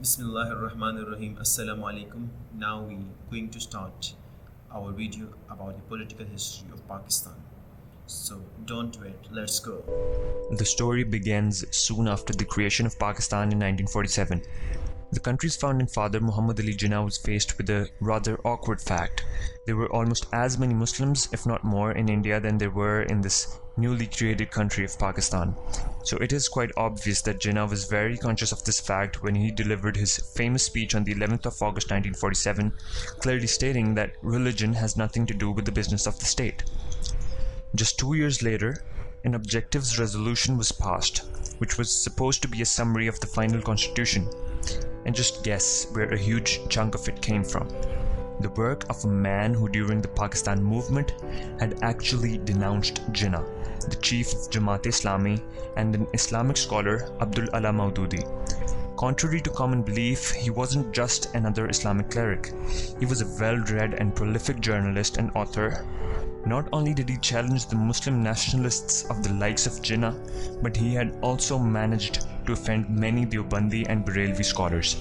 Bismillahirrahmanirrahim. Assalamu alaikum. Now we going to start our video about the political history of Pakistan. So don't wait, let's go. The story begins soon after the creation of Pakistan in 1947. The country's founding father Muhammad Ali Jinnah was faced with a rather awkward fact. There were almost as many Muslims, if not more, in India than there were in this newly created country of Pakistan. So it is quite obvious that Jinnah was very conscious of this fact when he delivered his famous speech on the 11th of August 1947, clearly stating that religion has nothing to do with the business of the state. Just 2 years later, an objectives resolution was passed, which was supposed to be a summary of the final constitution. And just guess where a huge chunk of it came from. The work of a man who during the Pakistan movement had actually denounced Jinnah, the chief of Jamaat-e-Islami and an Islamic scholar Abdul Allah Maududi. Contrary to common belief, he wasn't just another Islamic cleric. He was a well-read and prolific journalist and author. Not only did he challenge the Muslim nationalists of the likes of Jinnah, but he had also managed to offend many Deobandi and Barelvi scholars.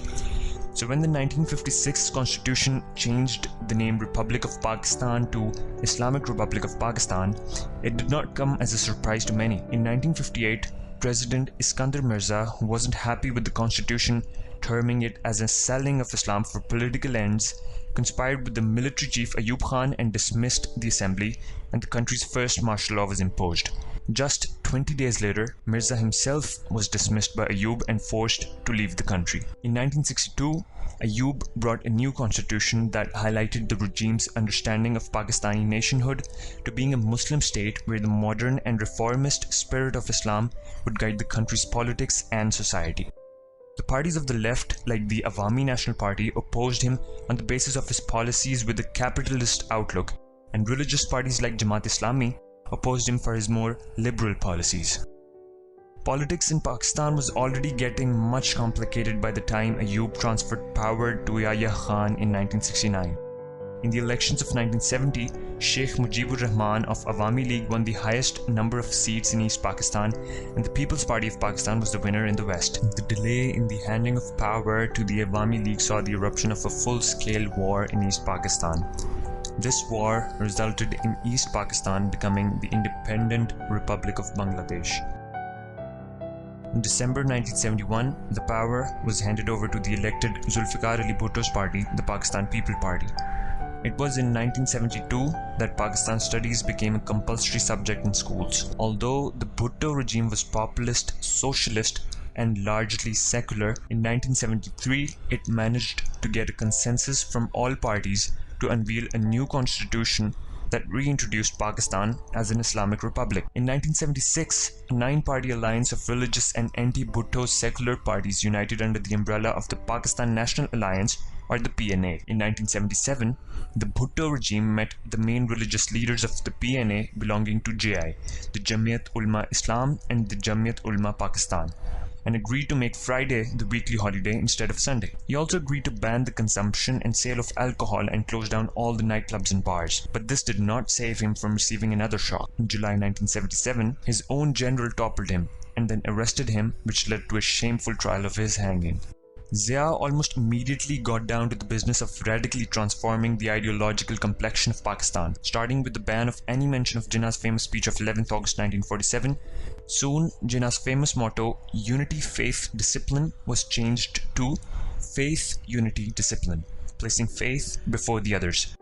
So when the 1956 constitution changed the name Republic of Pakistan to Islamic Republic of Pakistan, it did not come as a surprise to many. In 1958, President Iskandar Mirza, who wasn't happy with the constitution, terming it as a selling of Islam for political ends, conspired with the military chief Ayub Khan and dismissed the assembly, and the country's first martial law was imposed. Just 20 days later, Mirza himself was dismissed by Ayub and forced to leave the country. In 1962, Ayub brought a new constitution that highlighted the regime's understanding of Pakistani nationhood to being a Muslim state where the modern and reformist spirit of Islam would guide the country's politics and society. The parties of the left, like the Awami National Party, opposed him on the basis of his policies with a capitalist outlook, and religious parties like Jamaat-e-Islami opposed him for his more liberal policies. Politics in Pakistan was already getting much complicated by the time Ayub transferred power to Yahya Khan in 1969. In the elections of 1970, Sheikh Mujibur Rahman of Awami League won the highest number of seats in East Pakistan, and the People's Party of Pakistan was the winner in the West. The delay in the handing of power to the Awami League saw the eruption of a full-scale war in East Pakistan. This war resulted in East Pakistan becoming the independent Republic of Bangladesh. In December 1971, the power was handed over to the elected Zulfikar Ali Bhutto's party, the Pakistan People Party. It was in 1972 that Pakistan studies became a compulsory subject in schools. Although the Bhutto regime was populist, socialist, and largely secular, in 1973 it managed to get a consensus from all parties to unveil a new constitution that reintroduced Pakistan as an Islamic republic. In 1976, a 9-party alliance of religious and anti-Bhutto secular parties united under the umbrella of the Pakistan National Alliance, or the PNA. In 1977, the Bhutto regime met the main religious leaders of the PNA belonging to JI, the Jamiat Ulma Islam and the Jamiat Ulma Pakistan, and agreed to make Friday the weekly holiday instead of Sunday. He also agreed to ban the consumption and sale of alcohol and close down all the nightclubs and bars. But this did not save him from receiving another shock. In July 1977, his own general toppled him and then arrested him, which led to a shameful trial of his hanging. Zia almost immediately got down to the business of radically transforming the ideological complexion of Pakistan, starting with the ban of any mention of Jinnah's famous speech of 11th August 1947. Soon, Jinnah's famous motto, Unity, Faith, Discipline, was changed to Faith, Unity, Discipline, placing faith before the others.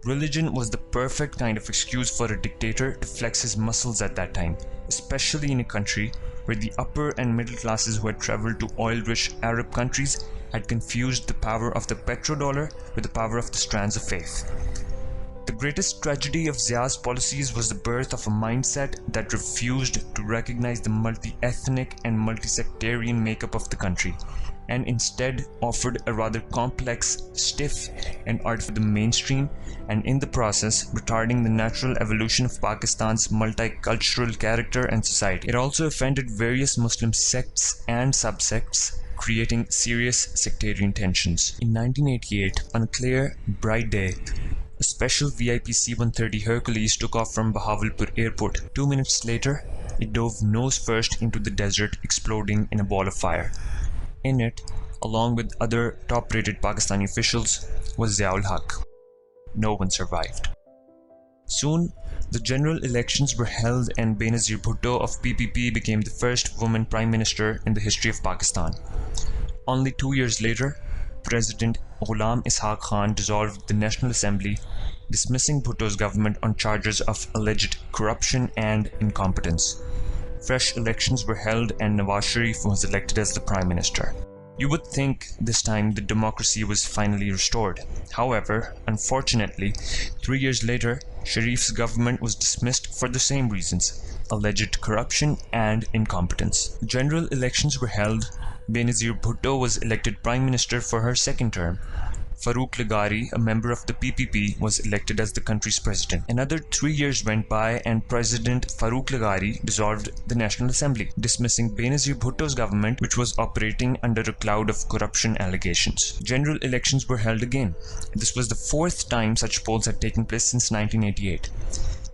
Religion was the perfect kind of excuse for a dictator to flex his muscles at that time, especially in a country where the upper and middle classes who had traveled to oil-rich Arab countries had confused the power of the petrodollar with the power of the strands of faith. The greatest tragedy of Zia's policies was the birth of a mindset that refused to recognize the multi-ethnic and multi-sectarian makeup of the country, and instead offered a rather complex, stiff, and art for the mainstream, and in the process retarding the natural evolution of Pakistan's multicultural character and society. It also offended various Muslim sects and subsects, creating serious sectarian tensions. In 1988, on a clear, bright day, a special VIP C-130 Hercules took off from Bahawalpur airport. 2 minutes later, it dove nose first into the desert, exploding in a ball of fire. In it, along with other top-rated Pakistani officials, was Ziaul Haq. No one survived. Soon, the general elections were held and Benazir Bhutto of PPP became the first woman prime minister in the history of Pakistan. Only 2 years later, President Ghulam Ishaq Khan dissolved the National Assembly, dismissing Bhutto's government on charges of alleged corruption and incompetence. Fresh elections were held and Nawaz Sharif was elected as the prime minister. You would think this time the democracy was finally restored. However, unfortunately, 3 years later, Sharif's government was dismissed for the same reasons: alleged corruption and incompetence. General elections were held. Benazir Bhutto was elected prime minister for her second term. Farooq Lagari, a member of the PPP, was elected as the country's president. Another 3 years went by and President Farooq Lagari dissolved the National Assembly, dismissing Benazir Bhutto's government, which was operating under a cloud of corruption allegations. General elections were held again. This was the fourth time such polls had taken place since 1988.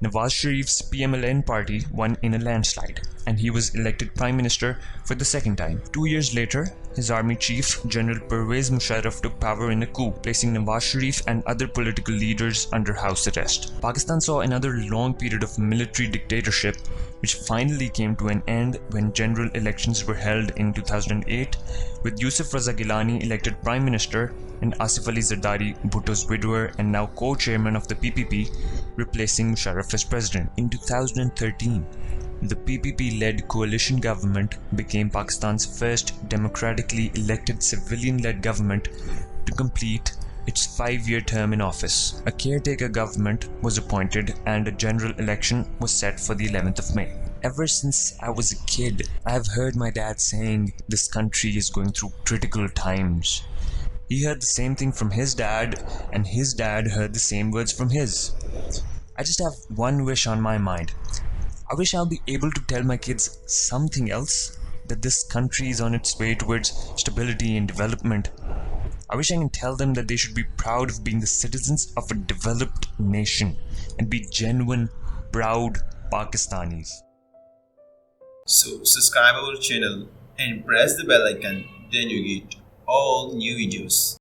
Nawaz Sharif's PMLN party won in a landslide, and he was elected prime minister for the second time. 2 years later, his army chief, General Pervez Musharraf, took power in a coup, placing Nawaz Sharif and other political leaders under house arrest. Pakistan saw another long period of military dictatorship, which finally came to an end when general elections were held in 2008, with Yusuf Raza Gilani elected prime minister and Asif Ali Zardari, Bhutto's widower and now co-chairman of the PPP, replacing Musharraf as president. In 2013, the PPP-led coalition government became Pakistan's first democratically elected civilian-led government to complete its 5-year term in office. A caretaker government was appointed and a general election was set for the 11th of May. Ever since I was a kid, I have heard my dad saying this country is going through critical times. He heard the same thing from his dad, and his dad heard the same words from his. I just have one wish on my mind. I wish I'll be able to tell my kids something else, that this country is on its way towards stability and development. I wish I can tell them that they should be proud of being the citizens of a developed nation and be genuine, proud Pakistanis. So subscribe our channel and press the bell icon, then you get all new videos.